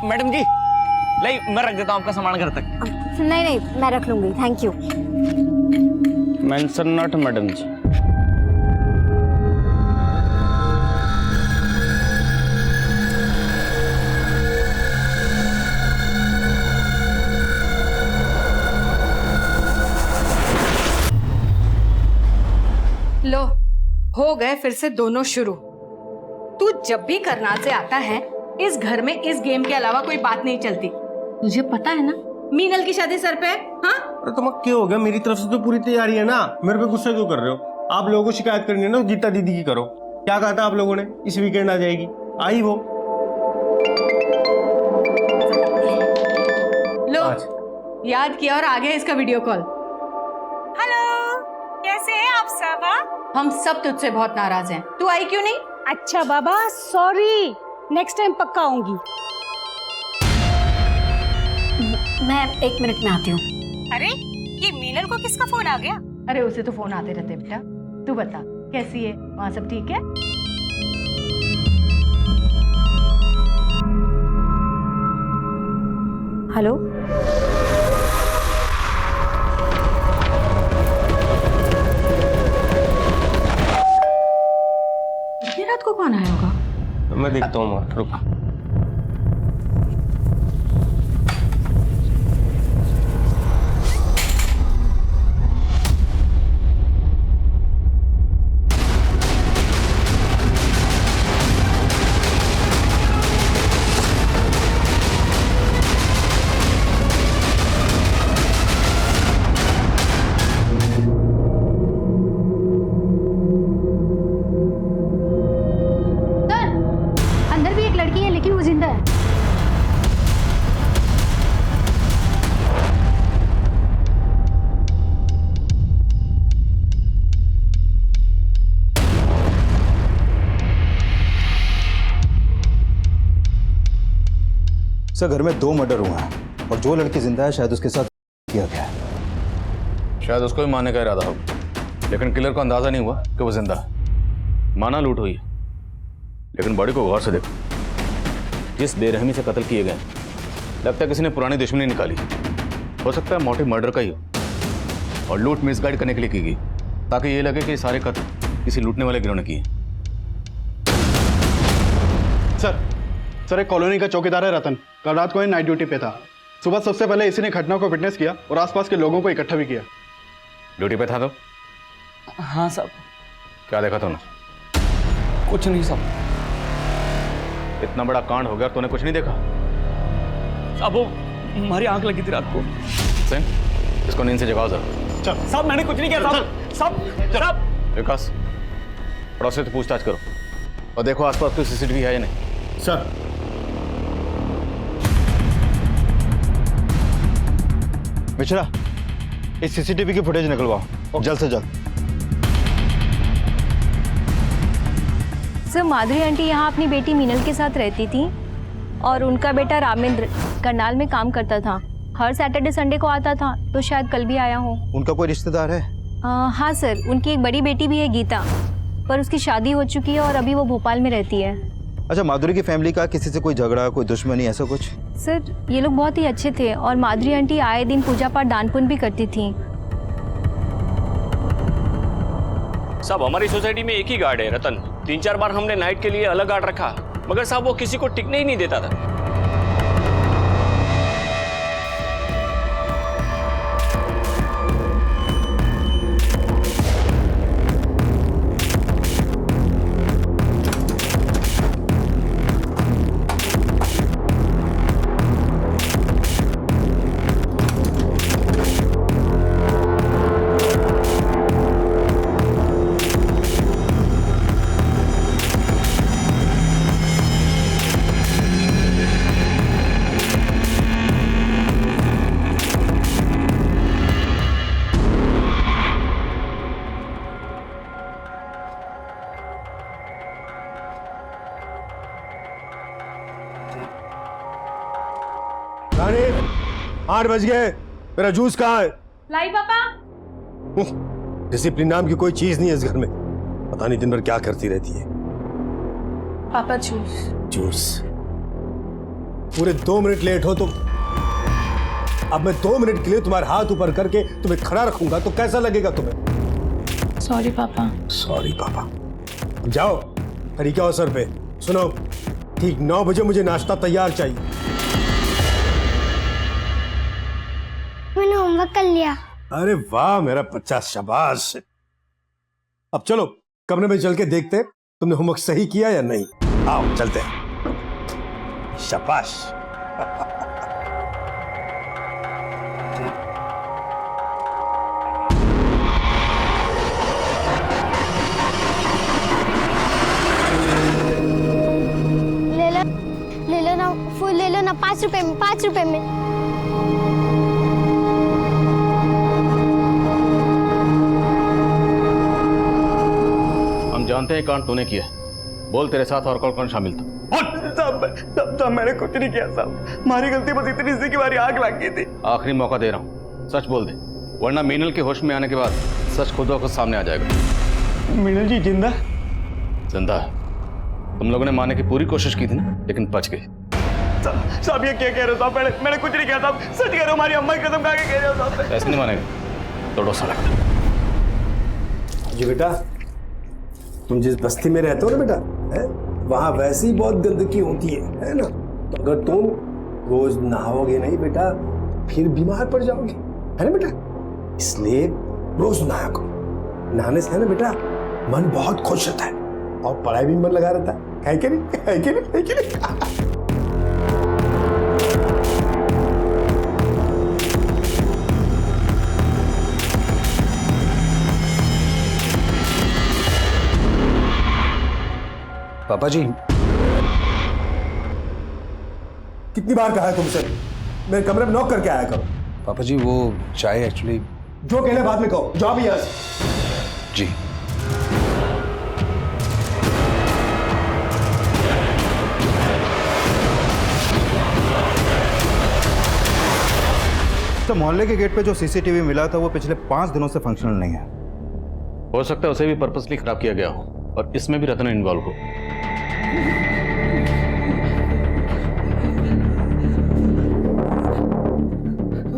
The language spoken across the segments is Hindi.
मैडम जी, लाई मैं रख देता हूँ आपका सामान घर तक। नहीं नहीं, मैं रख लूंगी, thank you. Mention not madam ji. लो, हो गए फिर से दोनों शुरू। तू जब भी करनाल से आता है, इस घर में इस गेम के अलावा कोई बात नहीं चलती। तुझे पता है ना मीनल की शादी सर पे है। हाँ, अरे तुम्हें क्या हो गया? मेरी तरफ से तो पूरी तैयारी है ना। मेरे पे गुस्सा क्यों कर रहे हो? आप लोगों को शिकायत करनी है ना, गीता दीदी की करो। क्या कहा था आप लोगों ने? इस वीकेंड आ जाएगी, आई वो। लो याद किया और आ गया इसका वीडियो कॉल। हेलो, कैसे हैं आप सब? हम सब तुझसे बहुत नाराज हैं। तू आई क्यों नहीं? अच्छा बाबा, सॉरी, नेक्स्ट टाइम पक्का आऊंगी। मैं 1 मिनट में आती हूँ। अरे, ये मीनल को किसका फोन आ गया? अरे उसे तो फोन आते रहते बेटा। तू बता कैसी है, वहाँ सब ठीक है? हेलो, इतनी रात को कौन आया होगा? मैं देखता हूँ, रुक। अंदर भी एक लड़की है लेकिन वो जिंदा है। सर, घर में 2 मर्डर हुआ है और जो लड़की जिंदा है शायद उसके साथ किया गया है। शायद उसको ही मारने का इरादा हो, लेकिन किलर को अंदाजा नहीं हुआ कि वो जिंदा है। माना लूट हुई है, लेकिन बॉडी को गौर से देखो। जिस बेरहमी से कत्ल किए गए, लगता है किसी ने पुरानी दुश्मनी निकाली। हो सकता है मोटिव मर्डर का ही हो और लूट मिसगाइड करने के लिए की गई, ताकि ये लगे कि सारे कत्ल किसी लूटने वाले गिरोह ने किए। सर, एक कॉलोनी का चौकीदार है रतन। कल रात को ही नाइट ड्यूटी पे था। सुबह सबसे पहले इसी ने घटना को विटनेस किया और आसपास के लोगों को इकट्ठा भी किया। ड्यूटी पे था तो? हाँ साहब। क्या देखा तूने? कुछ नहीं साहब। इतना बड़ा कांड हो गया, तूने कुछ नहीं देखा? अब वो हमारी आंख लगी थी रात को। सिंह, इसको नींद से जगाओ जरा। साहब मैंने कुछ नहीं किया साहब। साहब विकास, पड़ोसी से पूछताछ करो और देखो आसपास कोई सीसीटीवी है या नहीं। सर, मिश्रा, इस सीसीटीवी की फुटेज निकलवाओ जल्द से जल्द। सर, माधुरी आंटी यहाँ अपनी बेटी मीनल के साथ रहती थी और उनका बेटा रामेंद्र करनाल में काम करता था। हर सैटरडे संडे को आता था, तो शायद कल भी आया हो। उनका कोई रिश्तेदार है? हाँ सर, उनकी एक बड़ी बेटी भी है गीता, पर उसकी शादी हो चुकी है और अभी वो भोपाल में रहती है। अच्छा, माधुरी की फैमिली का किसी से कोई झगड़ा, कोई दुश्मनी, ऐसा कुछ? सर, ये लोग बहुत ही अच्छे थे और माधुरी आंटी आए दिन पूजा पाठ दान पुण्य भी करती थी। साहब, हमारी सोसाइटी में एक ही गार्ड है रतन। 3-4 बार हमने नाइट के लिए अलग गार्ड रखा, मगर साहब वो किसी को टिकने ही नहीं देता था। रानी, 8 बज गए, मेरा जूस कहाँ है? लाई पापा। डिसिप्लिन नाम की कोई चीज नहीं है इस घर में। पता नहीं दिन भर क्या करती रहती है। पापा जूस। जूस? पूरे 2 मिनट लेट हो तुम। अब मैं 2 मिनट के लिए तुम्हारे हाथ ऊपर करके तुम्हें खड़ा रखूंगा तो कैसा लगेगा तुम्हें? सॉरी पापा। सॉरी पापा। अब जाओ, तरीका हो सर पे। सुनो, ठीक 9 बजे मुझे नाश्ता तैयार चाहिए। मैंने होमवर्क कर लिया। अरे वाह मेरा बच्चा, शाबाश। अब चलो कमरे में चल के देखते हैं तुमने होमवर्क सही किया या नहीं। आओ चलते हैं। शाबाश। ले लो ना फूल, ले लो ना 5 रुपए में, 5 रुपए में। हम जानते हैं कांड तूने किया। बोल तेरे साथ और कौन कौन शामिल था? साहब मैंने कुछ नहीं किया साहब, हमारी गलती बस इतनी सी कि हमारी आग लग गई थी। आखिरी मौका दे रहा हूँ, सच बोल दे, वरना मीनल के होश में आने के बाद सच खुद ब खुद सामने आ जाएगा। मीनल जी जिंदा? जिंदा है। तुम लोगों ने मारने की पूरी कोशिश की थी ना, लेकिन बच गई। साहब ये क्या कह रहे हो साहब? मैंने कुछ नहीं किया साहब, सच कह रहा हूँ, हमारी अम्मा की कसम खा के कह रहे हो साहब। ऐसे नहीं मानेगा, तोड़ो साला। जी बेटा, तुम जिस बस्ती में रहते हो ना बेटा, वहां वैसी बहुत गंदगी होती है ना? तो अगर तुम रोज नहाओगे नहीं बेटा, फिर बीमार पड़ जाओगे, है ना बेटा? इसलिए रोज नहाया करो। नहाने से है ना बेटा, मन बहुत खुश रहता है और पढ़ाई भी मन लगा रहता है कि नहीं? है कि नहीं? है कि नहीं? पापा जी, कितनी बार कहा है तुमसे मेरे कमरे में नॉक करके आया करो? पापा जी वो चाय एक्चुअली। जो कहने बाद में कहो, जाओ भी यहाँ से। जी। तो मोहल्ले के गेट पे जो सीसीटीवी मिला था वो पिछले 5 दिनों से फंक्शनल नहीं है। हो सकता है उसे भी पर्पसली खराब किया गया हो और इसमें भी रतन इन्वॉल्व हो।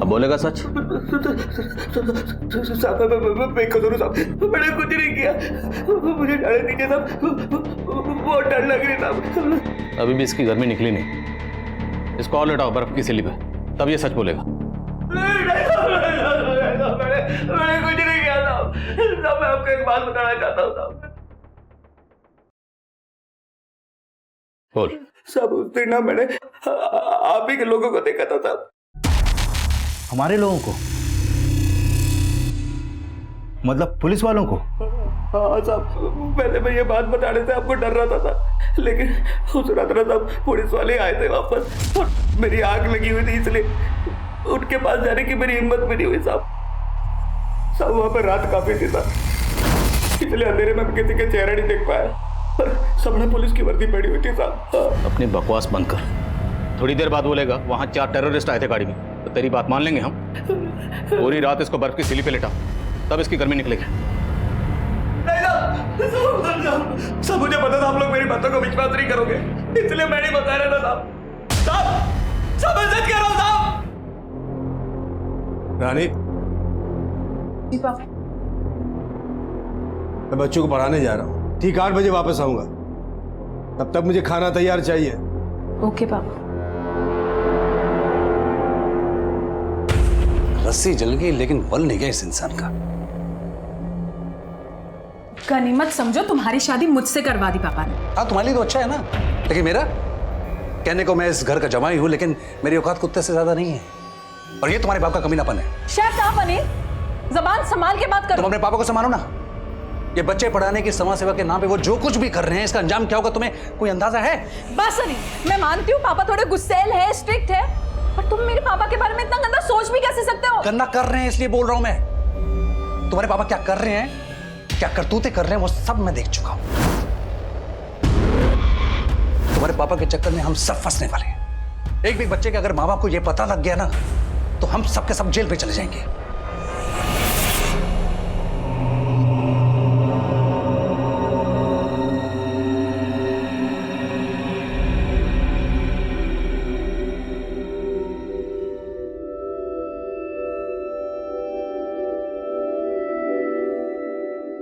अब बोलेगा सच? साहब मैं बेकसूर हूं साहब, मैंने कुछ नहीं किया, मुझे जाने दीजिए साहब, बहुत डर लग रही साहब। अभी भी इसकी गर्मी निकली नहीं, इसको और लेटाओ बर्फ की सिली पे, तब ये सच बोलेगा। मैंने कुछ नहीं किया साहब। साहब मैं आपको एक बात बताना चाहता हूँ साहब। बोल। साहब उस दिन ना मैंने आप ही के लोगों को देखा था साहब। हमारे लोगों को? मतलब पुलिस वालों को? हाँ साहब, पहले मैं ये बात बताने से आपको डर रहा था, लेकिन उस रात ना साहब पुलिस वाले आए थे वापस और मेरी आग लगी हुई थी, इसलिए उनके पास जाने की मेरी हिम्मत भी नहीं हुई साहब। साहब वहां पर रात काफी थी साहब, इसलिए अंधेरे में किसी का चेहरा नहीं देख पाया और सबने पुलिस की वर्दी पड़ी हुई थी साहब। अपनी बकवास बंद कर। थोड़ी देर बाद बोलेगा वहां 4 टेररिस्ट आए थे गाड़ी में, तो तेरी बात मान लेंगे हम? पूरी रात इसको बर्फ की सिली पे लेटा, तब इसकी गर्मी निकलेगी। सब मुझे पता था आप लोग मेरी बातों को विश्वास नहीं करोगे, इसलिए मैं नहीं बता रहा था साहब। साहब सब मैं सच कह रहा हूं साहब। रानी, मैं बच्चों को पढ़ाने जा रहा हूँ, ठीक 8 बजे वापस आऊंगा, तब तक मुझे खाना तैयार चाहिए। ओके पापा। रस्सी जल गई लेकिन बल नहीं गया इस इंसान का। गनीमत समझो तुम्हारी शादी मुझसे करवा दी पापा ने। हाँ तुम्हारे लिए तो अच्छा है ना, लेकिन मेरा कहने को मैं इस घर का जमाई हूं, लेकिन मेरी औकात कुत्ते से ज्यादा नहीं है, और ये तुम्हारे बाप का कमीनापन है। शट अप अनिल, जबान संभाल के बात करो। तुम अपने पापा को संभालो ना। ये बच्चे पढ़ाने की समाज सेवा के नाम पे वो जो कुछ भी कर रहे हैं, इसका अंजाम क्या होगा तुम्हें कोई अंदाजा है? बस अनिल, मैं मानती हूँ पापा थोड़े गुस्सैल है, स्ट्रिक्ट है, पर तुम मेरे पापा के बारे में इतना गंदा सोच भी कैसे सकते हो? गंदा कर रहे हैं इसलिए बोल रहा हूं मैं। तुम्हारे पापा क्या कर रहे हैं, क्या करतूतें कर रहे हैं, वो सब मैं देख चुका हूं। तुम्हारे पापा के चक्कर में हम सब फंसने वाले हैं। एक भी बच्चे के अगर माँ बाप को यह पता लग गया ना, तो हम सबके सब जेल पे चले जाएंगे।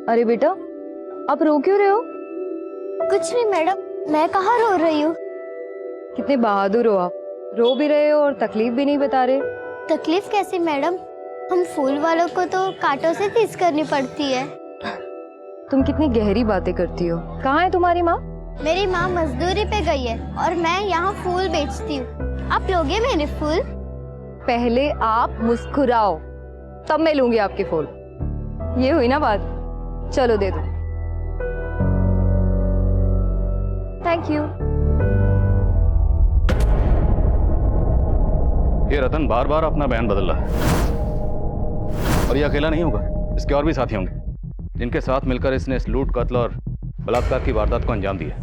अरे बेटा, आप रो क्यों रहे हो? कुछ नहीं मैडम, मैं कहाँ रो रही हूँ। कितने बहादुर हो आप, रो भी रहे हो और तकलीफ भी नहीं बता रहे। तकलीफ कैसी मैडम? हम फूल वालों को तो कांटों से तीस करनी पड़ती है। तुम कितनी गहरी बातें करती हो। कहाँ है तुम्हारी माँ? मेरी माँ मजदूरी पे गई है और मैं यहाँ फूल बेचती हूँ। आप लोगे मेरे फूल? पहले आप मुस्कुराओ, तब मैं लूंगी आपके फूल। ये हुई ना बात? चलो दे दो। Thank you. ये रतन बार बार अपना बयान बदल रहा है, और ये अकेला नहीं होगा, इसके और भी साथी होंगे जिनके साथ मिलकर इसने इस लूट, कत्ल और बलात्कार की वारदात को अंजाम दिया।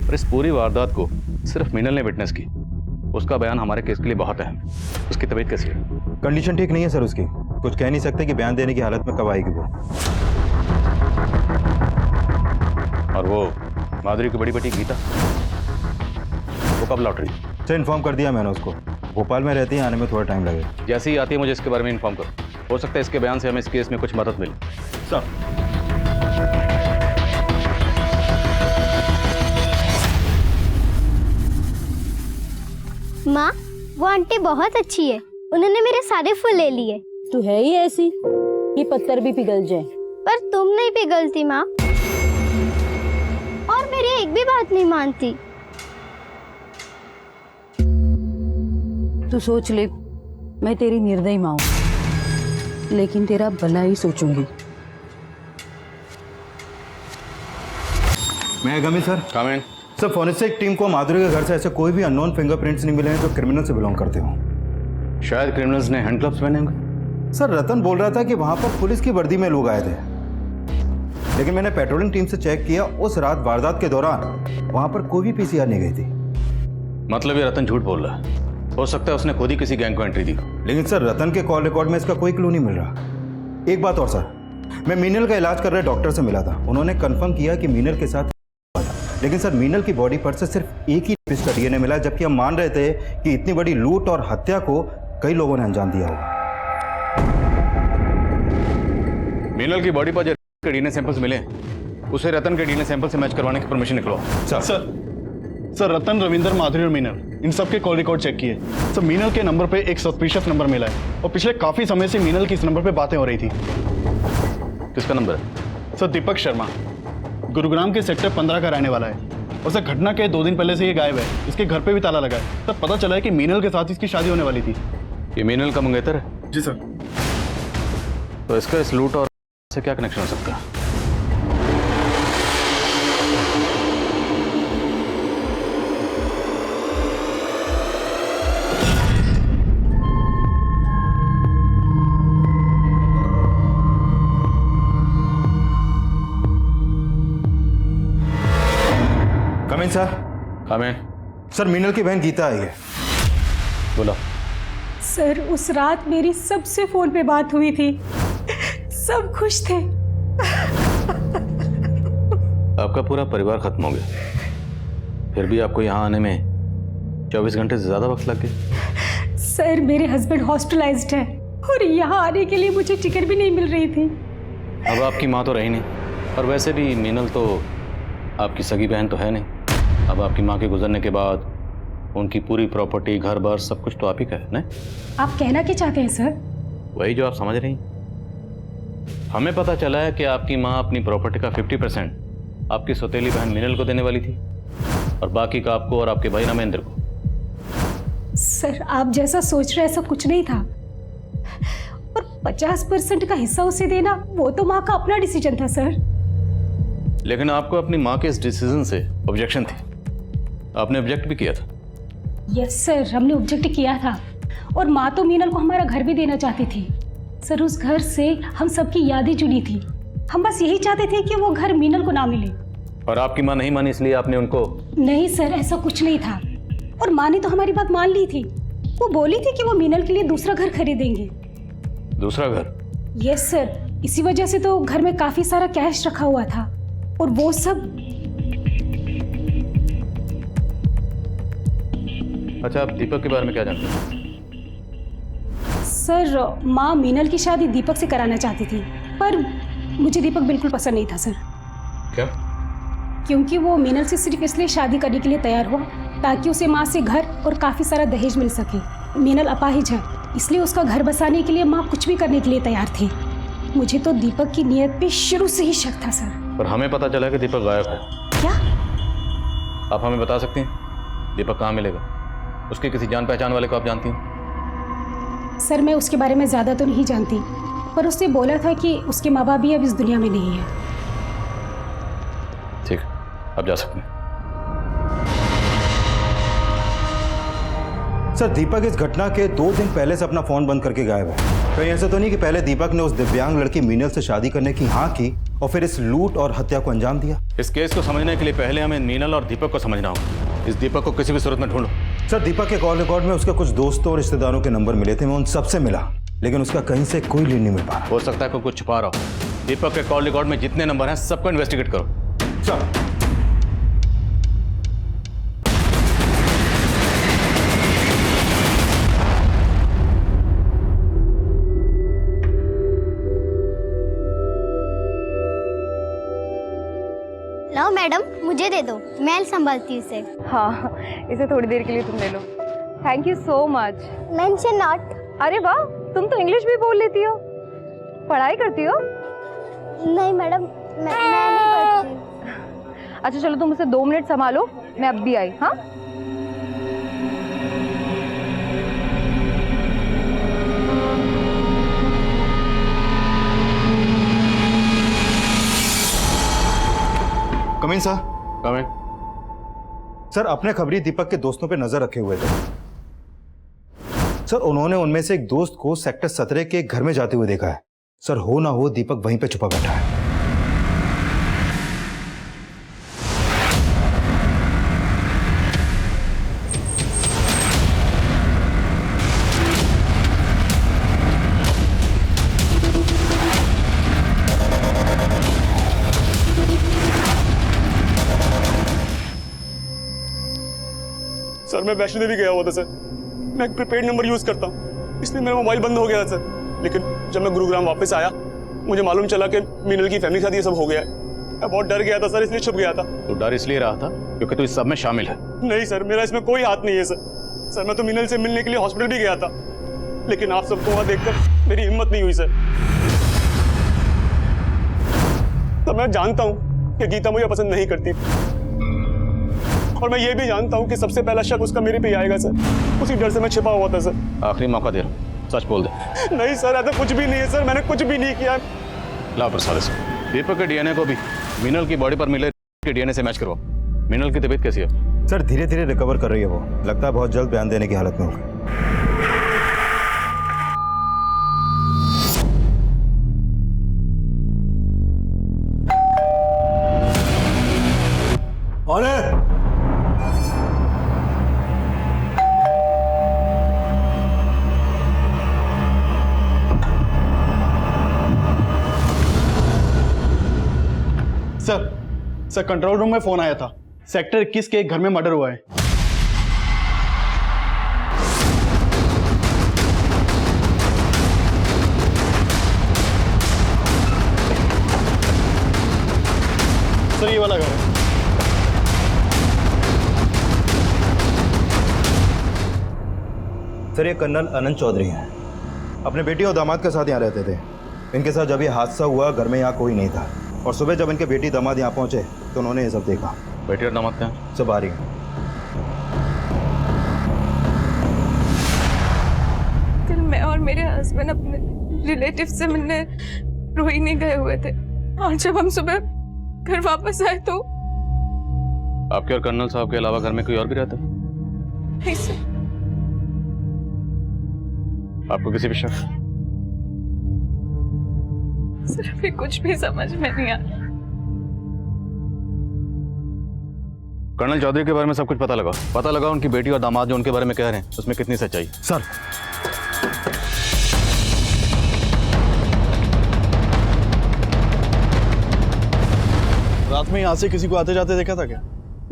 और इस पूरी वारदात को सिर्फ मीनल ने विटनेस की। उसका बयान हमारे केस के लिए बहुत अहम है। उसकी तबीयत कैसी है? कंडीशन ठीक नहीं है सर उसकी, कुछ कह नहीं सकते कि बयान देने की हालत में कब आएगी वो। और वो माधुरी की बड़ी बेटी गीता, वो कब लौट रही? सर इन्फॉर्म कर दिया मैंने उसको, भोपाल में रहती है, आने में थोड़ा टाइम लगेगा। जैसे ही आती है मुझे इसके बारे में इन्फॉर्म करो, हो सकता है इसके बयान से हमें इस केस में कुछ मदद मिले। सर माँ, वो आंटी बहुत अच्छी है, उन्होंने मेरे सारे फूल ले लिए। तू है ही ऐसी, ये पत्थर भी पिघल जाए। पर तुम नहीं पिघलती माँ, और मेरी एक भी बात नहीं मानती। तू सोच ले, मैं तेरी निर्दयी माँ हूं, लेकिन तेरा भला ही सोचूंगी। मैं गमी सर। कम इन। सर फॉरेंसिक टीम को माधुरी के घर से ऐसे कोई भी अननोन फिंगरप्रिंट्स नहीं मिले हैं जो क्रिमिनल से बिलोंग करते हो। शायद क्रिमिनल्स ने हैंड ग्लव्स पहने होंगे। सर रतन बोल रहा था कि वहां पर पुलिस की वर्दी में लोग आए थे, लेकिन मैंने पेट्रोलिंग टीम से चेक किया, उस रात वारदात के दौरान वहां पर कोई भी पीसीआर नहीं गई थी। मतलब ये रतन झूठ बोल रहा है। हो सकता है उसने खुद ही किसी गैंग को एंट्री दी। लेकिन सर रतन के कॉल रिकॉर्ड में इसका कोई क्लू नहीं मिल रहा। एक बात और सर, मैं मीनल का इलाज कर रहे डॉक्टर से मिला था, उन्होंने कंफर्म किया कि मीनल के साथ, लेकिन सर मीनल की बॉडी पर से सिर्फ एक ही पीस का डीएनए मिला, जबकि हम मान रहे थे कि इतनी बड़ी लूट और हत्या को कई लोगों ने अंजाम दिया होगा। मीनल की बॉडी पर जो डीएनए सैंपल्स मिले उसे रतन के डीएनए सैंपल से मैच करवाने की परमिशन निकलवाओ। सर रतन, रविंदर, माधुरी और मीनल, इन सब के कॉल रिकॉर्ड चेक किए। सर मीनल के नंबर पे एक सस्पिशियस नंबर मिला है, और पिछले काफी समय से मीनल की इस नंबर पे बातें हो रही थी। किसका नंबर है? सर दीपक शर्मा, गुरुग्राम के सेक्टर 15 का रहने वाला है, और सर घटना के 2 दिन पहले से ये गायब है। इसके घर पे भी ताला लगा है। तब पता चला है कि मीनल के साथ इसकी शादी होने वाली थी। ये मीनल का मंगेतर है? जी सर। तो इसका इस लूट और से क्या कनेक्शन हो सकता है? Coming sir. हमें सर मीनल की बहन गीता आई है। बोला। सर उस रात मेरी सबसे फोन पे बात हुई थी, सब खुश थे। आपका पूरा परिवार खत्म हो गया, फिर भी आपको यहाँ आने में 24 घंटे से ज्यादा वक्त लग गया। सर मेरे हस्बैंड हॉस्पिटलाइज्ड है और यहाँ आने के लिए मुझे टिकट भी नहीं मिल रही थी। अब आपकी माँ तो रही नहीं, और वैसे भी मीनल तो आपकी सगी बहन तो है नहीं। अब आपकी माँ के गुजरने के बाद उनकी पूरी प्रॉपर्टी, घर बार सब कुछ तो आप ही का है ना? आप कहना क्या चाहते हैं सर? वही जो आप समझ रही हैं। हमें पता चला है कि आपकी माँ अपनी प्रॉपर्टी का 50% आपकी सौतेली बहन मीनल को देने वाली थी, और बाकी का आपको और आपके भाई रामेंद्र को। सर आप जैसा सोच रहे ऐसा कुछ नहीं था, और 50% का हिस्सा उसे देना वो तो माँ का अपना डिसीजन था सर। लेकिन आपको अपनी माँ के इस डिसीजन से ऑब्जेक्शन थी, आपने ऑब्जेक्ट भी किया था। यस सर, हमने ऑब्जेक्ट किया था, और माँ तो मीनल को हमारा घर भी देना चाहती थी। सर उस घर से हम सबकी यादें जुड़ी थी, हम बस यही चाहते थे कि वो घर मीनल को ना मिले। और आपकी माँ नहीं मानी इसलिए आपने उनको? नहीं सर, ऐसा कुछ नहीं था, और माँ ने तो हमारी बात मान ली थी। वो बोली थी कि वो मीनल के लिए दूसरा घर खरीदेंगे। दूसरा घर? यस सर, इसी वजह से तो घर में काफी सारा कैश रखा हुआ था, और वो सब। अच्छा, आप दीपक के बारे में क्या जानते हैं? सर माँ मीनल की शादी दीपक से कराना चाहती थी, पर मुझे दीपक बिल्कुल पसंद नहीं था सर। क्या? क्योंकि वो मीनल से सिर्फ इसलिए शादी करने के लिए तैयार हुआ ताकि उसे माँ से घर और काफ़ी सारा दहेज मिल सके। मीनल अपाहिज है, इसलिए उसका घर बसाने के लिए माँ कुछ भी करने के लिए तैयार थी। मुझे तो दीपक की नीयत पे शुरू से ही शक था सर। पर हमें पता चला कि दीपक गायब है। क्या? आप हमें बता सकती हैं दीपक कहाँ मिलेगा? उसकी किसी जान पहचान वाले को आप जानती हैं? सर मैं उसके बारे में ज़्यादा तो नहीं जानती, पर उसने बोला था कि उसके माँ बाप भी अब इस दुनिया में नहीं है। ठीक, अब जा सकते हैं। सर दीपक इस घटना के 2 दिन पहले से अपना फोन बंद करके गायब है। कहीं ऐसा तो नहीं कि पहले दीपक ने उस दिव्यांग लड़की मीनल से शादी करने की हाँ की और फिर इस लूट और हत्या को अंजाम दिया? इस केस को समझने के लिए पहले हमें मीनल और दीपक को समझना होगा। इस दीपक को किसी भी सूरत में ढूंढो। सर दीपक के कॉल रिकॉर्ड में उसके कुछ दोस्तों और रिश्तेदारों के नंबर मिले थे, मैं उन सबसे मिला, लेकिन उसका कहीं से कोई लीड नहीं मिल पा रहा। हो सकता है कोई कुछ छुपा रहा हो। दीपक के कॉल रिकॉर्ड में जितने नंबर हैं सबको इन्वेस्टिगेट करो। सर लाओ मैडम, मुझे दे दो, मैं संभालती हूँ इसे। हाँ, इसे थोड़ी देर के लिए तुम ले लो। Thank you so much. Mention not. अरे वाह, तुम तो इंग्लिश भी बोल लेती हो। पढ़ाई करती हो? नहीं मैडम, मैं नहीं पढ़ती। अच्छा चलो, तुम उसे 2 मिनट संभालो, मैं अब भी आई। हाँ कमिंग सर। कमिंग। सर अपने खबरी दीपक के दोस्तों पे नजर रखे हुए थे सर। उन्होंने उनमें से एक दोस्त को सेक्टर 17 के घर में जाते हुए देखा है सर। हो ना हो दीपक वहीं पे छुपा बैठा है। सर मैं वैष्णो देवी गया हुआ था सर। मैं एक प्रीपेड नंबर यूज करता हूँ, इसलिए मेरा मोबाइल बंद हो गया था सर। लेकिन जब मैं गुरुग्राम वापस आया, मुझे मालूम चला कि मीनल की फैमिली के साथ ये सब हो गया है। मैं बहुत डर गया था सर, इसलिए छुप गया था। तो डर इसलिए रहा था क्योंकि तू इस सब में शामिल है? नहीं सर, मेरा इसमें कोई हाथ नहीं है सर। सर मैं तो मीनल से मिलने के लिए हॉस्पिटल भी गया था, लेकिन आप सबको वहां देखकर मेरी हिम्मत नहीं हुई सर। तो मैं जानता हूँ कि गीता मुझे पसंद नहीं करती, और मैं ये भी जानता हूँ कि सबसे पहला शक उसका मेरे पे आएगा सर। उसी डर से मैं छिपा हुआ था सर। आखिरी मौका दे रहा हूँ, सच बोल दे। नहीं सर, ऐसा कुछ भी नहीं है सर, मैंने कुछ भी नहीं किया। ला प्रसाद से दीपक के डीएनए को भी मीनल की बॉडी पर मिले के डीएनए से मैच करवाओ। मीनल की तबीयत कैसी है? सर धीरे धीरे रिकवर कर रही है वो, लगता है बहुत जल्द बयान देने की हालत में होगी। सर कंट्रोल रूम में फोन आया था। सेक्टर 21 के एक घर में मर्डर हुआ है। सर ये वाला घर है। सर ये कर्नल अनंत चौधरी हैं, अपने बेटी और दामाद के साथ यहाँ रहते थे। इनके साथ जब ये हादसा हुआ घर में यहाँ कोई नहीं था, और सुबह जब इनके बेटी दामाद यहाँ पहुंचे तो उन्होंने ये सब देखा। बेटी और दामाद क्या? सब आ रही हैं। कल मैं और मेरे हस्बैंड अपने रिलेटिव से मिलने रोहिणी गए हुए थे, और जब हम सुबह घर वापस आए तो आपके और कर्नल साहब के अलावा घर में कोई और भी रहता है? नहीं सर। आपको किसी भी शक? सर अभी कुछ भी समझ में नहीं आ रहा। कर्नल चौधरी के बारे में सब कुछ पता लगा उनकी बेटी और दामाद जो उनके बारे में कह रहे हैं उसमें कितनी सच्चाई? सर रात में यहाँ से किसी को आते जाते देखा था क्या?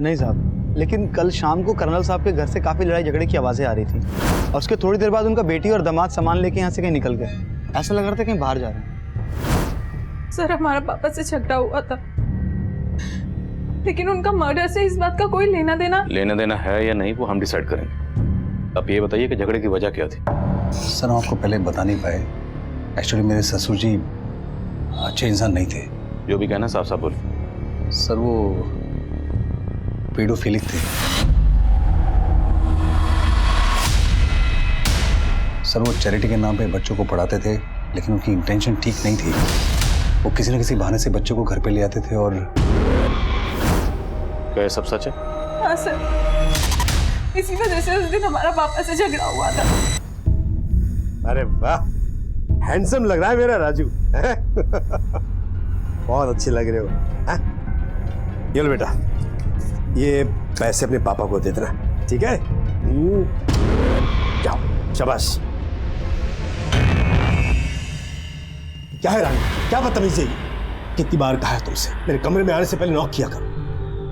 नहीं साहब, लेकिन कल शाम को कर्नल साहब के घर से काफी लड़ाई झगड़े की आवाजें आ रही थी, और उसके थोड़ी देर बाद उनका बेटी और दामाद सामान लेके यहाँ से कहीं निकल गए। ऐसा लग रहा था कहीं बाहर जा रहे हैं। सर हमारा पापा से झगड़ा हुआ था, लेकिन उनका मर्डर से इस बात का कोई लेना देना है या नहीं वो हम डिसाइड करेंगे। आप ये बताइए कि झगड़े की वजह क्या थी? सर हम आपको पहले बता नहीं पाए, एक्चुअली मेरे ससुर जी अच्छे इंसान नहीं थे। जो भी कहना साफ साफ बोलिए। सर वो पेडोफिलिक थे। सर वो चैरिटी के नाम पे बच्चों को पढ़ाते थे, लेकिन उनकी इंटेंशन ठीक नहीं थी। वो किसी न किसी बहाने से बच्चों को घर पे ले आते थे। और क्या ये सब सच है? हाँ सर, इसी वजह से उस दिन हमारा पापा से झगड़ा हुआ था। अरे वाह, हैंडसम लग रहा है मेरा राजू। बहुत अच्छे लग रहे हो। ये लो बेटा, ये पैसे अपने पापा को दे देना, ठीक है? जाओ, शाबाश। क्या है रानी, क्या बदतमीजी है? कितनी बार कहा है तुमसे मेरे कमरे में आने से पहले नॉक किया करो।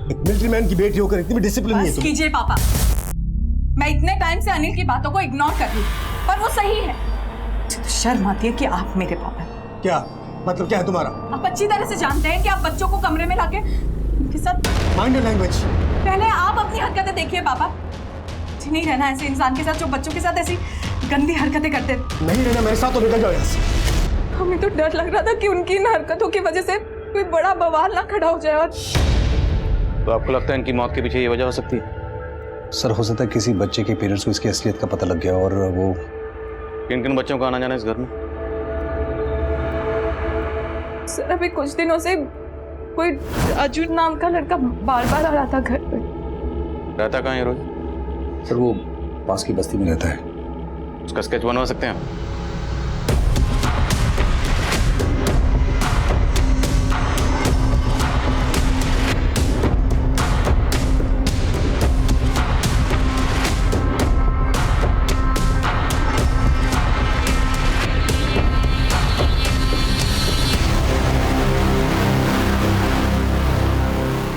एक मिलिट्री मैन की बेटी होकर इतनी भी डिसिप्लिन नहीं है तुम। कीजिए पापा, मैं इतने टाइम से अनिल की बातों को इग्नोर कर रही हूँ, पर वो सही है। तो शर्म आती है कि आप मेरे पापा। क्या मतलब, क्या है तुम्हारा? आप अच्छी तरह से जानते हैं कि आप बच्चों को कमरे में लाके उनके साथ। Mind your language. पहले आप अपनी हरकतें देखिए पापा। नहीं रहना ऐसे इंसान के साथ जो बच्चों के साथ ऐसी गंदी हरकतें करते। नहीं रहना मेरे साथ, तो निकल जाओ यहाँ से। हमें तो डर लग रहा था कि उनकी इन हरकतों की वजह से कोई बड़ा बवाल ना खड़ा हो जाए। और तो आपको लगता है इनकी मौत के पीछे ये वजह हो सकती है? सर हो सकता है किसी बच्चे के पेरेंट्स को इसकी असलियत का पता लग गया और वो। किन किन बच्चों का आना जाना इस घर में? सर अभी कुछ दिनों से कोई राजू नाम का लड़का बार बार आ रहा था घर पे। रहता कहाँ है रोहित? सर वो पास की बस्ती में रहता है। उसका स्केच बनवा सकते हैं आप?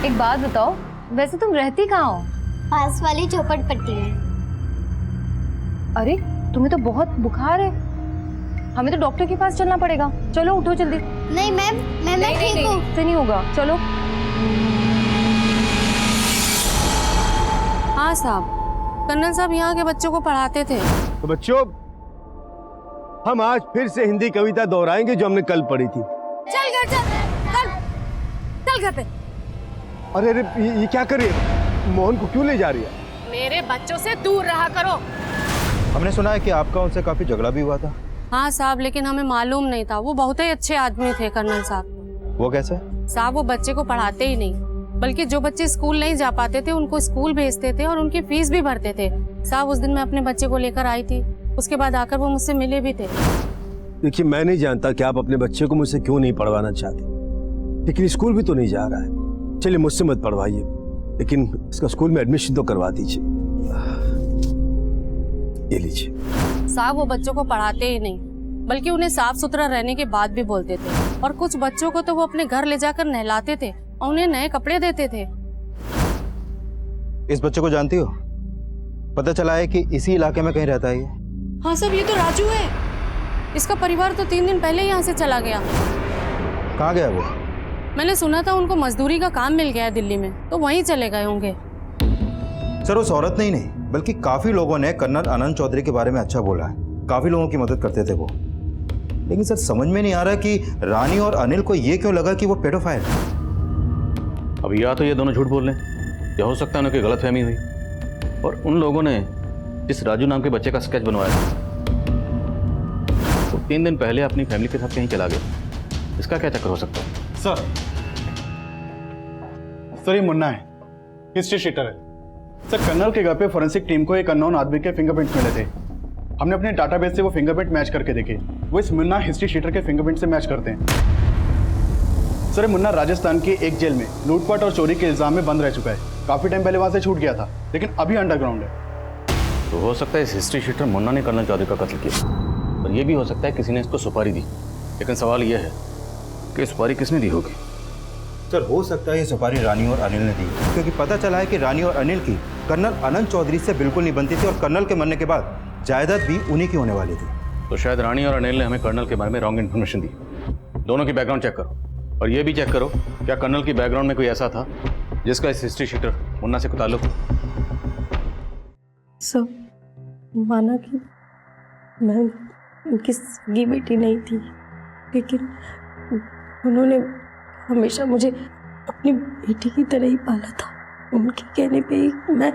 एक बात बताओ, वैसे तुम रहती कहाँ हो? पास वाली झोपड़पट्टी में। अरे तुम्हें तो बहुत बुखार है, हमें तो डॉक्टर के पास चलना पड़ेगा। चलो उठो जल्दी। नहीं मैम, मैं ठीक हूँ। इससे नहीं होगा, चलो। हाँ साहब, कर्नल साहब यहाँ के बच्चों को पढ़ाते थे। तो बच्चों, हम आज फिर से हिंदी कविता दोहराएंगे जो हमने कल पढ़ी थी। चल घर चल घर पे। अरे अरे ये क्या कर रही है? मोहन को क्यों ले जा रही है? मेरे बच्चों से दूर रहा करो। हमने सुना है कि आपका उनसे काफी झगड़ा भी हुआ था। हाँ साहब, लेकिन हमें मालूम नहीं था। वो बहुत ही अच्छे आदमी थे कर्नल साहब। वो कैसे? साहब वो बच्चे को पढ़ाते ही नहीं, बल्कि जो बच्चे स्कूल नहीं जा पाते थे उनको स्कूल भेजते थे और उनकी फीस भी भरते थे। साहब उस दिन मैं अपने बच्चे को लेकर आई थी, उसके बाद आकर वो मुझसे मिले भी थे। देखिए, मैं नहीं जानता कि आप अपने बच्चे को मुझसे क्यों नहीं पढ़वाना चाहते, लेकिन स्कूल भी तो नहीं जा रहा है। चलिए मुझसे मत पढ़वाइए, लेकिन इसका स्कूल में एडमिशन तो करवा दीजिए। ये लीजिए। साहब वो बच्चों को पढ़ाते ही नहीं, बल्कि उन्हें साफ सुथरा रहने की बात भी बोलते थे। और कुछ बच्चों को तो वो अपने घर ले जाकर नहलाते थे और उन्हें नए कपड़े देते थे। इस बच्चे को जानती हो? पता चला है कि इसी इलाके में कहीं रहता है ये। हाँ साहब, ये तो राजू है। इसका परिवार तो 3 दिन पहले यहाँ से चला गया। कहाँ गया वो? मैंने सुना था उनको मजदूरी का काम मिल गया है दिल्ली में, तो वहीं चले गए होंगे। सर उस औरत ने ही नहीं, बल्कि काफी लोगों ने कर्नल आनंद चौधरी के बारे में अच्छा बोला है। काफी लोगों की मदद करते थे वो। लेकिन सर समझ में नहीं आ रहा कि रानी और अनिल को ये क्यों लगा कि वो पेडोफाइल है। अब या तो ये दोनों झूठ बोल रहे हैं, या हो सकता है उनकी गलतफहमी हुई और उन लोगों ने जिस राजू नाम के बच्चे का स्केच बनवाया वो 3 दिन पहले अपनी फैमिली के साथ कहीं चला गया। इसका क्या चक्कर हो सकता है? सर ये मुन्ना है, हिस्ट्री शीटर है। सर कर्नल के घर पे फोरेंसिक टीम को एक अननोन आदमी के फिंगरप्रिंट्स मिले थे। हमने अपने डाटाबेस से वो फिंगरप्रिंट मैच करके देखे, वो इस मुन्ना हिस्ट्री शीटर के फिंगरप्रिंट से मैच करते हैं। सर मुन्ना राजस्थान की एक जेल में लूटपाट और चोरी के इल्जाम में बंद रह चुका है। काफी टाइम पहले वहां से छूट गया था, लेकिन अभी अंडरग्राउंड है। तो हो सकता है इस हिस्ट्री शीटर मुन्ना ने कर्नल चौधरी का कत्ल किया, और ये भी हो सकता है किसी ने इसको सुपारी दी। लेकिन सवाल यह है कि सुपारी किसने दी होगी? सर हो सकता है ये सुपारी रानी और अनिल ने दी, क्योंकि पता चला है कि रानी और अनिल की कर्नल आनंद चौधरी से बिल्कुल नहीं बनती थी और कर्नल के मरने के बाद जायदाद भी उन्हीं की होने वाली थी। तो शायद रानी और अनिल ने हमें कर्नल के बारे में रॉन्ग इन्फॉर्मेशन दी। दोनों की बैकग्राउंड चेक करो और ये भी चेक करो क्या कर्नल की बैकग्राउंड में कोई ऐसा था जिसका इस हिस्ट्री शीटर मुन्ना से कोई ताल्लुक हो। सब माना कि मैं उनकी सगी बेटी नहीं थी, लेकिन उन्होंने हमेशा मुझे अपनी बेटी की तरह ही पाला था। उनके कहने पे ही मैं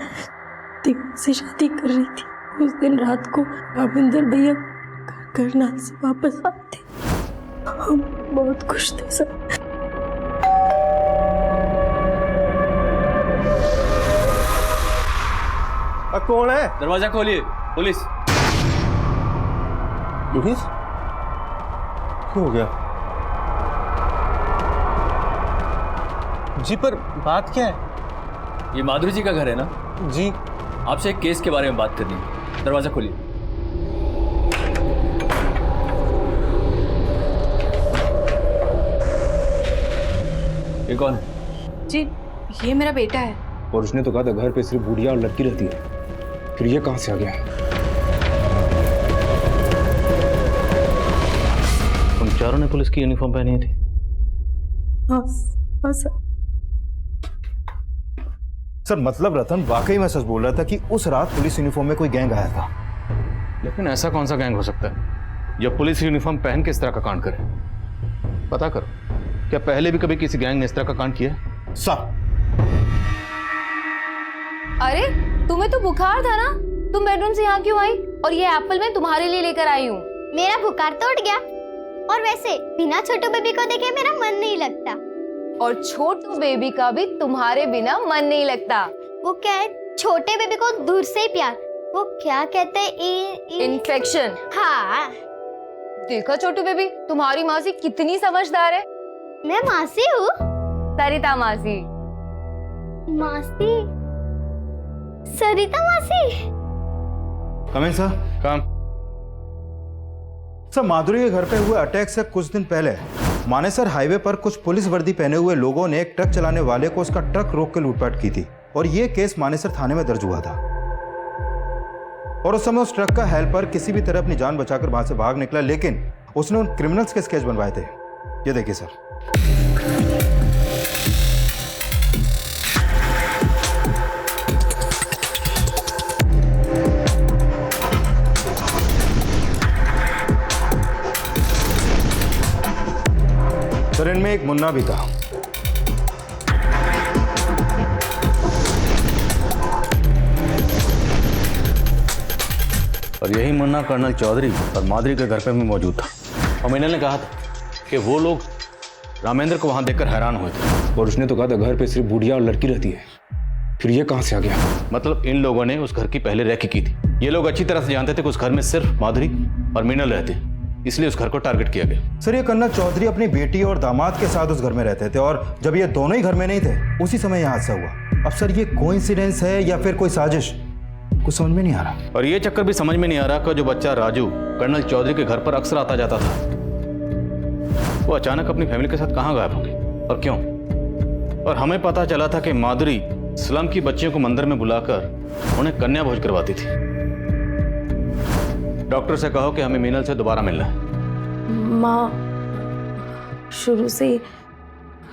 दीपक से शादी कर रही थी। उस दिन रात को रामेंद्र भैया करनाल से वापस आते, हम बहुत खुश थे सर। कौन है? दरवाजा खोलिए। पुलिस। पुलिस? क्या हो गया? जी पर बात क्या है? ये माधुरी जी का घर है ना? जी। आपसे एक केस के बारे में बात करनी है। दरवाजा खोलिए। ये कौन है? जी ये मेरा बेटा है। और उसने तो कहा था घर पे सिर्फ बुढ़िया और लड़की रहती है, फिर ये कहां से आ गया? तुम चारों ने पुलिस की यूनिफॉर्म पहनी थी? हाँ सर। सर मतलब रतन वाकई में सच बोल रहा था कि उस रात पुलिस यूनिफॉर्म में कोई गैंग आया था। लेकिन ऐसा कौन सा गैंग हो सकता है जो पुलिस यूनिफॉर्म पहन के इस तरह का कांड करे? पता करो, क्या पहले भी कभी किसी गैंग ने इस तरह का कांड किया? सर अरे तुम्हें तो बुखार था ना, तुम बेडरूम से यहाँ क्यों आई? और ये एप्पल मैं तुम्हारे लिए लेकर आई हूँ। मेरा बुखार तो उठ गया, और वैसे बिना छोटू बेबी को देखे मेरा मन नहीं लगता। और छोटू बेबी का भी तुम्हारे बिना मन नहीं लगता। वो क्या है, छोटे बेबी को दूर से ही प्यार, वो क्या कहते हैं, इन्फेक्शन। हाँ देखा छोटू बेबी, तुम्हारी मासी कितनी समझदार है। मैं मासी हूँ? सरिता मासी। मासी? सरिता मासी? कम इन सर। काम। सर माधुरी के घर पे हुए अटैक से कुछ दिन पहले मानेसर हाईवे पर कुछ पुलिस वर्दी पहने हुए लोगों ने एक ट्रक चलाने वाले को उसका ट्रक रोक के लूटपाट की थी और ये केस मानेसर थाने में दर्ज हुआ था। और उस समय उस ट्रक का हेल्पर किसी भी तरह अपनी जान बचाकर वहां से भाग निकला, लेकिन उसने उन क्रिमिनल्स के स्केच बनवाए थे। ये देखिए सर। सर इनमें एक मुन्ना भी था। और यही मुन्ना कर्नल चौधरी और माधुरी के घर पे भी मौजूद था। और मीनल ने कहा था कि वो लोग रामेंद्र को वहां देखकर हैरान हुए थे। और उसने तो कहा था घर पे सिर्फ बुढ़िया और लड़की रहती है, फिर ये कहां से आ गया? मतलब इन लोगों ने उस घर की पहले रेकी की थी। ये लोग अच्छी तरह से जानते थे कि उस घर में सिर्फ माधुरी और मीनल रहते, इसलिए उस घर को टारगेट किया गया। सर ये कर्नल चौधरी अपनी बेटी और दामाद के साथ उस घर में रहते थे और जब ये दोनों ही घर में नहीं थे उसी समय यह हादसा हुआ। अब सर ये कोइंसिडेंस है या फिर कोई साजिश, कुछ समझ में नहीं आ रहा। और ये चक्कर भी समझ में नहीं आ रहा कि जो बच्चा राजू कर्नल चौधरी के घर पर अक्सर आता जाता था, वो अचानक अपनी फैमिली के साथ कहाँ गायब हो गई और क्यों? और हमें पता चला था कि माधुरी स्लम की बच्चियों को मंदिर में बुलाकर उन्हें कन्या भोज करवाती थी। डॉक्टर से कहो कि हमें मीनल से दोबारा मिलना है। माँ शुरू से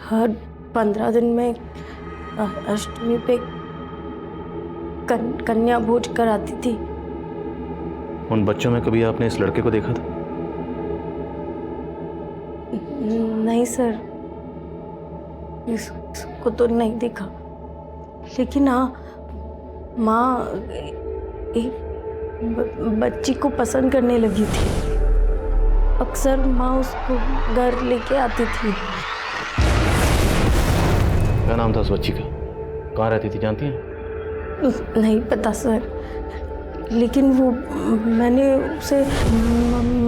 हर 15 दिन में अष्टमी पे कन्या भोज कराती थी। उन बच्चों में कभी आपने इस लड़के को देखा था? नहीं सर, इसको तो नहीं देखा, लेकिन हाँ माँ एक बच्ची को पसंद करने लगी थी। अक्सर माँ उसको घर लेके आती थी। क्या नाम था उस बच्ची का? कहाँ रहती थी जानती हैं? नहीं पता सर, लेकिन वो मैंने उसे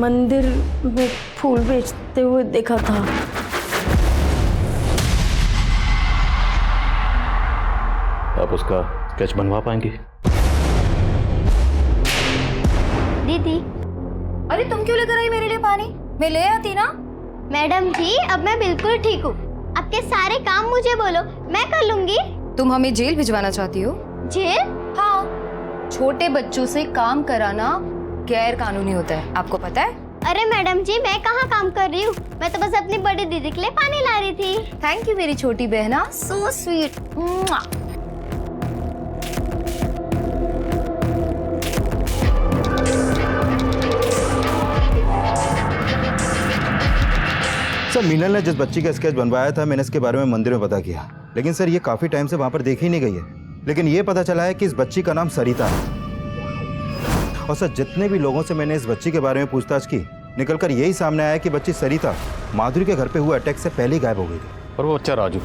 मंदिर में फूल बेचते हुए देखा था। आप उसका स्केच बनवा पाएंगे? दीदी। अरे तुम क्यों लेकर आई मेरे लिए पानी? मैं ले आती ना। मैडम जी अब मैं बिल्कुल ठीक हूँ, आपके सारे काम मुझे बोलो, मैं कर लूंगी। तुम हमें जेल भिजवाना चाहती हो? जेल? हाँ, छोटे बच्चों से काम कराना गैर कानूनी होता है, आपको पता है? अरे मैडम जी, मैं कहाँ काम कर रही हूँ, मैं तो बस अपनी बड़ी दीदी के लिए पानी ला रही थी। थैंक यू मेरी छोटी बहना, सो स्वीट। सर मीनल ने जिस बच्ची का स्केच बनवाया था मैंने इसके बारे में मंदिर में पता किया, लेकिन सर ये काफी टाइम से वहां पर देखी नहीं गई है। लेकिन ये पता चला है कि इस बच्ची का नाम सरिता है। और सर जितने भी लोगों से मैंने इस बच्ची के बारे में पूछताछ की, निकलकर यही सामने आया कि बच्ची सरिता माधुरी के घर पे हुए अटैक से पहले ही गायब हो गई थी। और वो बच्चा राजू,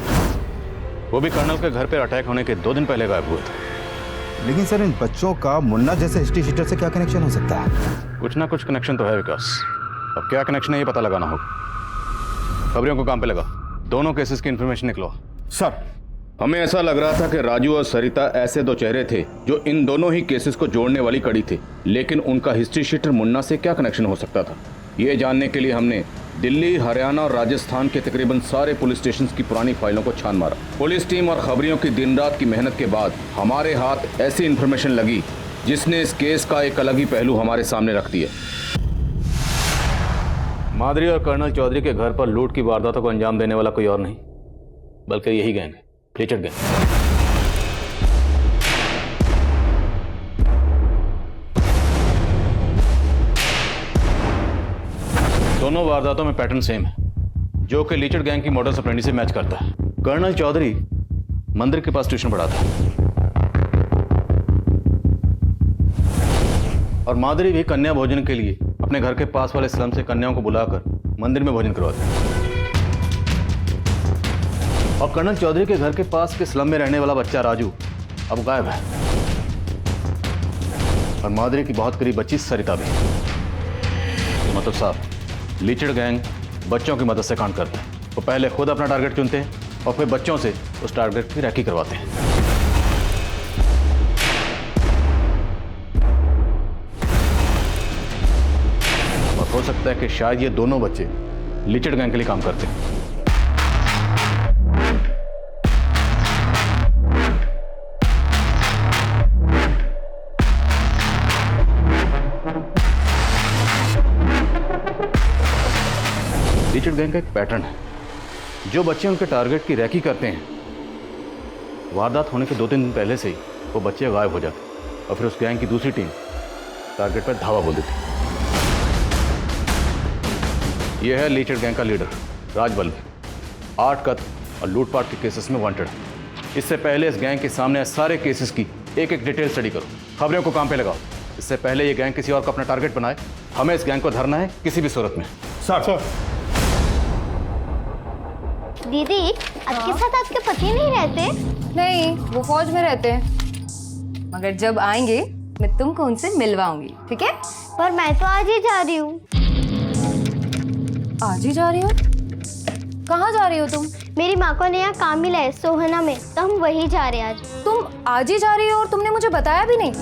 वो भी कर्नल के घर पर अटैक होने के 2 दिन पहले गायब हुआ था। लेकिन सर इन बच्चों का मुन्ना जैसे हिस्ट्री शीटर से क्या कनेक्शन हो सकता है? कुछ ना कुछ कनेक्शन तो है विकास, अब क्या कनेक्शन है ये पता लगाना होगा। खबरियों को काम पे लगा, दोनों केसेस की इंफॉर्मेशन निकलो। सर हमें ऐसा लग रहा था कि राजू और सरिता ऐसे 2 चेहरे थे जो इन दोनों ही केसेस को जोड़ने वाली कड़ी थे, लेकिन उनका हिस्ट्री शीटर मुन्ना से क्या कनेक्शन हो सकता था, ये जानने के लिए हमने दिल्ली, हरियाणा और राजस्थान के तकरीबन सारे पुलिस स्टेशन की पुरानी फाइलों को छान मारा। पुलिस टीम और खबरियों की दिन रात की मेहनत के बाद हमारे हाथ ऐसी इंफॉर्मेशन लगी जिसने इस केस का एक अलग ही पहलू हमारे सामने रख दिया। माधुरी और कर्नल चौधरी के घर पर लूट की वारदातों को अंजाम देने वाला कोई और नहीं बल्कि यही गैंग है, फ्लीचर्ड गैंग। दोनों वारदातों में पैटर्न सेम है, जो कि लीचर्ड गैंग की मॉडस ऑपरेंडी से मैच करता है। कर्नल चौधरी मंदिर के पास ट्यूशन पढ़ाता है और माधुरी भी कन्या भोजन के लिए अपने घर के पास वाले स्लम से कन्याओं को बुलाकर मंदिर में भोजन करवाते हैं। और कर्नल चौधरी के घर के पास के स्लम में रहने वाला बच्चा राजू अब गायब है और माधुरी की बहुत करीब बच्ची सरिता भी। मतलब साहब लीचड़ गैंग बच्चों की मदद से कांड करते हैं। वो पहले खुद अपना टारगेट चुनते हैं और फिर बच्चों से उस टारगेट की रैकी करवाते हैं। और हो सकता है कि शायद ये दोनों बच्चे लीचड़ गैंग के लिए काम करते हैं। लीचड़ गैंग का एक पैटर्न है, जो बच्चे उनके टारगेट की रैकी करते हैं, वारदात होने के 2-3 दिन पहले से ही वो बच्चे गायब हो जाते और फिर उस गैंग की दूसरी टीम टारगेट पर धावा बोल देती। यह है लीचड़ गैंग का लीडर राजबल्लभ, 8 कत्ल और लूटपाट के केसेस में वांटेड है। इससे पहले इस गैंग के सामने सारे केसेस की एक डिटेल स्टडी करो, खबरों को काम पे लगाओ। इससे पहले ये गैंग किसी और को अपना टारगेट बनाए, हमें इस गैंग को धरना है किसी भी सूरत में। सर दीदी, आपके साथ आपके पति नहीं रहते? नहीं, वो फौज में रहते हैं, मगर जब आएंगे मैं तुमको उनसे मिलवाऊंगी, ठीक है? पर मैं तो आज ही जा रही हूँ। आज ही जा रही हो? कहाँ जा रही हो तुम? मेरी माँ को नया काम मिला है सोहना में, तो हम वही जा रहे हैं आज। तुम आज ही जा रही हो और तुमने मुझे बताया भी नहीं?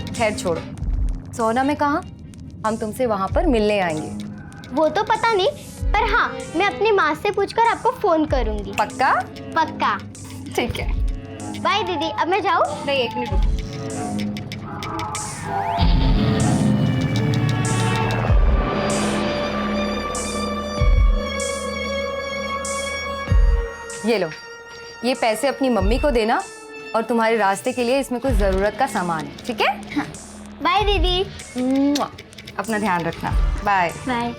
खैर छोड़ो, सोहना में कहाँ, हम तुमसे वहां पर मिलने आएंगे। वो तो पता नहीं, पर हाँ, मैं अपनी माँ से पूछकर आपको फोन करूंगी। पक्का? पक्का। ठीक है, बाय दीदी। अब मैं जाऊँ? नहीं, 1 मिनट रुको। ये लो, ये पैसे अपनी मम्मी को देना और तुम्हारे रास्ते के लिए इसमें कुछ जरूरत का सामान है, ठीक है? हाँ। बाय दीदी। अपना ध्यान रखना। Bye bye.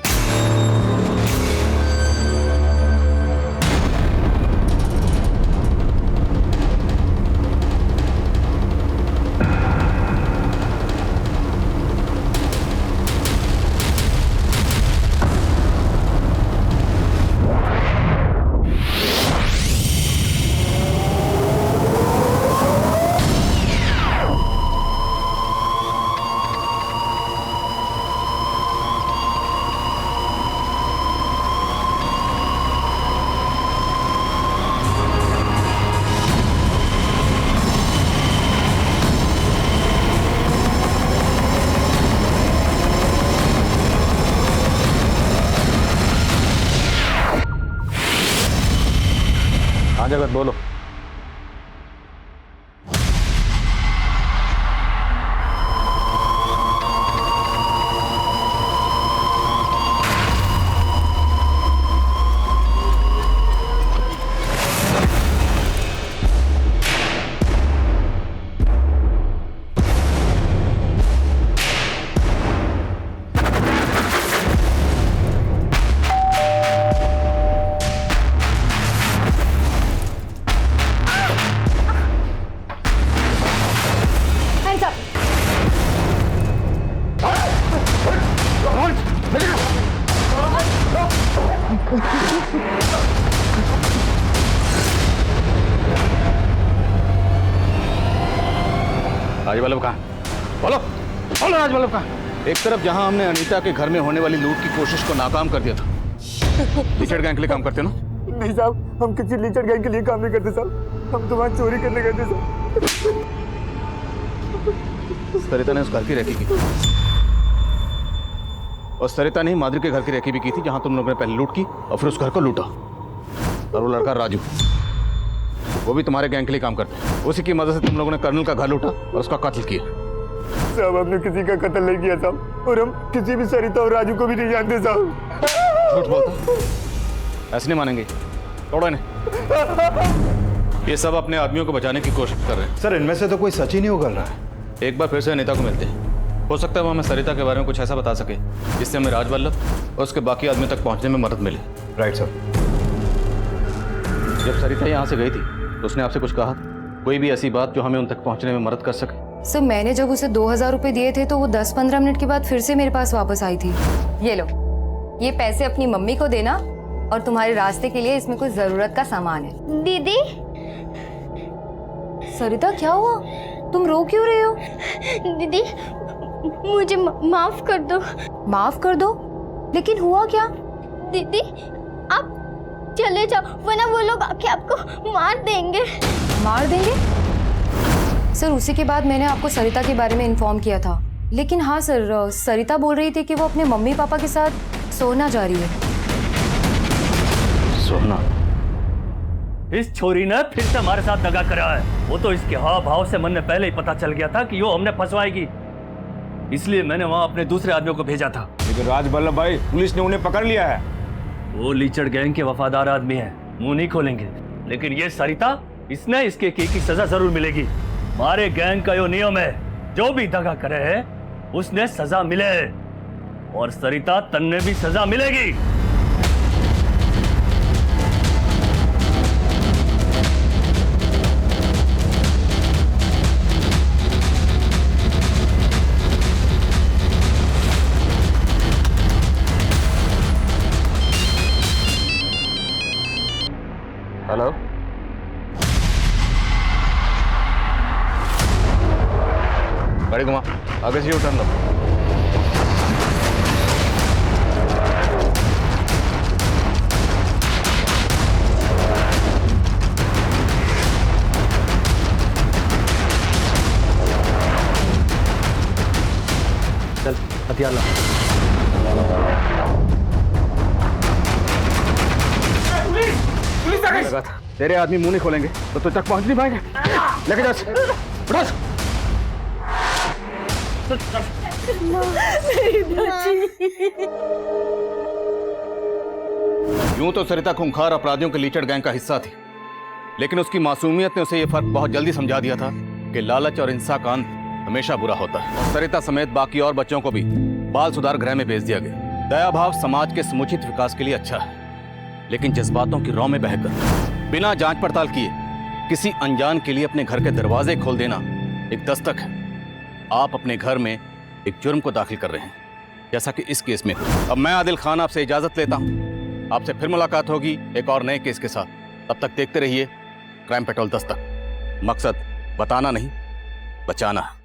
जगत बोलो। राजवल्लभ कहाँ? बोलो बोलो, राजवल्लभ कहाँ? एक तरफ जहां हमने अनीता के घर में होने वाली लूट की कोशिश को नाकाम कर दिया था, लीचड़ गैंग के लिए काम करते ना? नहीं साहब, हम किसी लीचड़ गैंग के लिए काम नहीं करते साहब, हम तो वहाँ चोरी करने गए थे साहब। सरिता ने उस घर की रेकी की, और सरिता ने माधुरी के घर की रेकी भी की थी जहां तुम लोगों ने पहले लूट की और फिर उस घर को लूटा। और वो लड़का राजू, वो भी तुम्हारे गैंग के लिए काम करता है। उसी की मदद से तुम लोगों ने कर्नल का घर लूटा और उसका कत्ल किया। साहब हमने किसी का कत्ल नहीं किया साहब, और हम किसी भी सरिता और राजू को भी नहीं जानते साहब। झूठ बोलता, ऐसे नहीं मानेंगे, तोड़ो इन्हें। ये सब अपने आदमियों को बचाने की कोशिश कर रहे हैं। सर इनमें से तो कोई सच ही नहीं उगल रहा है। एक बार फिर से अनीता को मिलते हैं, हो सकता है वो हमें सरिता के बारे में कुछ ऐसा बता सके जिससे हमें राजवल्लभ और उसके बाकी आदमियों तक पहुंचने में मदद मिले। Right sir. जब सरिता यहाँ से गई थी तो उसने आपसे कुछ कहा? कोई भी ऐसी बात जो हमें उन तक पहुंचने में मदद कर सके? सर मैंने जब उसे 2000 रुपए दिए थे तो वो 10-15 मिनट के बाद फिर से मेरे पास वापस आई थी। ये लो, ये पैसे अपनी मम्मी को देना और तुम्हारे रास्ते के लिए इसमें कुछ जरूरत का सामान है। दीदी। सरिता क्या हुआ, तुम रो क्यों रहे हो? दीदी मुझे माफ कर दो। माफ कर दो? लेकिन हुआ क्या? दीदी आप चले जाओ, वरना वो लोग आके आपको मार देंगे। मार देंगे? सर उसी के बाद मैंने आपको सरिता के बारे में इन्फॉर्म किया था। लेकिन हाँ सर, सरिता बोल रही थी कि वो अपने मम्मी पापा के साथ सोना जा रही है। सोना? इस छोरी ने फिर से हमारे साथ दगा करा है। वो तो इसके हाव भाव से मन में पहले ही पता चल गया था कि वो हमने फंसवाएगी, इसलिए मैंने वहां अपने दूसरे आदमियों को भेजा था। लेकिन राजवल्लभ भाई, पुलिस ने उन्हें पकड़ लिया है। वो लीचड़ गैंग के वफादार आदमी है, मुंह नहीं खोलेंगे। लेकिन ये सरिता, इसने इसके की सजा जरूर मिलेगी। हमारे गैंग का यो नियम है, जो भी दगा करे है उसने सजा मिले, और सरिता तन्ने भी सजा मिलेगी। हेलो, गाड़ी घुमा, आगे से यूटर्न लो। चल हथियार ला। पुलिस आ गई। तेरे आदमी मुंह नहीं खोलेंगे तो तुझ तक पहुंच नहीं पाएंगे। लेके जा, उठा। यूं तो सरिता खूंखार अपराधियों के लीचड़ गैंग का हिस्सा थी, लेकिन उसकी मासूमियत ने उसे यह फर्क बहुत जल्दी समझा दिया था कि लालच और हिंसा का अंत हमेशा बुरा होता है। सरिता समेत बाकी और बच्चों को भी बाल सुधार गृह में भेज दिया गया। दया भाव समाज के समुचित विकास के लिए अच्छा है, लेकिन जज्बातों की रौ में बहकर बिना जांच पड़ताल किए किसी अनजान के लिए अपने घर के दरवाजे खोल देना एक दस्तक है। आप अपने घर में एक जुर्म को दाखिल कर रहे हैं, जैसा कि इस केस में। अब मैं आदिल खान आपसे इजाजत लेता हूं। आपसे फिर मुलाकात होगी एक और नए केस के साथ। तब तक देखते रहिए क्राइम पेट्रोल दस्तक। मकसद बताना नहीं, बचाना है।